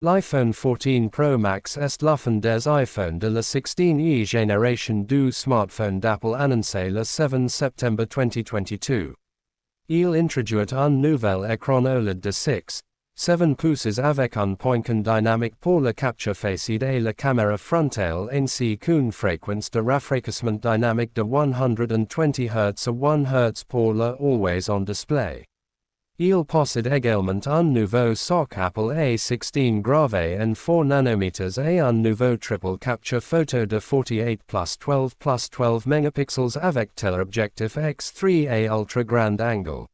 L'iPhone 14 Pro Max est l'offre des iPhone de la 16e génération du smartphone d'Apple annoncé le 7 septembre 2022. Il introduit un nouvel écran OLED de 6,7 pouces avec un point dynamique pour la capture facile et la caméra frontale ainsi qu'une fréquence de rafraîchissement dynamique de 120 Hz à 1 Hz pour le Always-on display. Il possède également un nouveau soc Apple A16 gravé en 4 nanometers et un nouveau triple capture photo de 48 plus 12 megapixels avec téléobjectif X3 et ultra grand angle.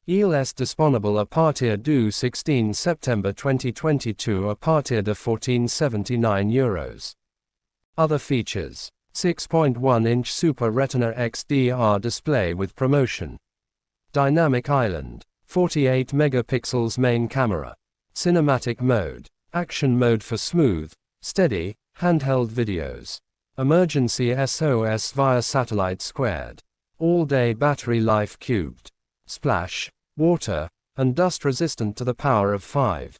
Il est disponible à partir du 16 septembre 2022 à partir de 1479 euros. Other features: 6.1-inch Super Retina XDR display with promotion. Dynamic Island. 48 megapixels main camera. Cinematic mode. Action mode for smooth, steady, handheld videos. Emergency SOS via satellite squared. All-day battery life cubed. Splash, water, and dust resistant to the power of 5.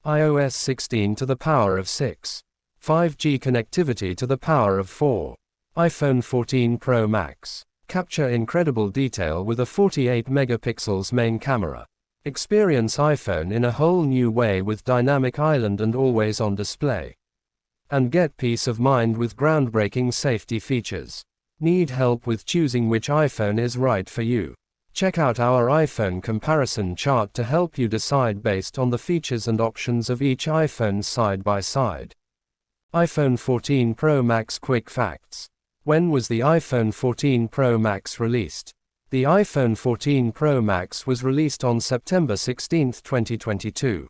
iOS 16 to the power of 6. 5G connectivity to the power of 4. iPhone 14 Pro Max. Capture incredible detail with a 48 megapixels main camera. Experience iPhone in a whole new way with Dynamic Island and always-on display. And get peace of mind with groundbreaking safety features. Need help with choosing which iPhone is right for you? Check out our iPhone comparison chart to help you decide based on the features and options of each iPhone side by side. iPhone 14 Pro Max Quick Facts. When was the iPhone 14 Pro Max released? The iPhone 14 Pro Max was released on September 16, 2022.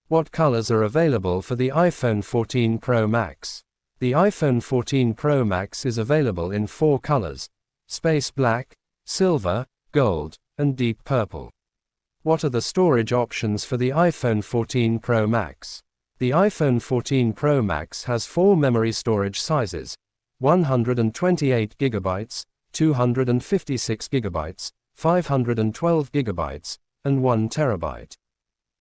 What colors are available for the iPhone 14 Pro Max? The iPhone 14 Pro Max is available in 4 colors: space black, silver, gold, and deep purple. What are the storage options for the iPhone 14 Pro Max? The iPhone 14 Pro Max has 4 memory storage sizes: 128 GB, 256 GB, 512 GB, and 1 TB.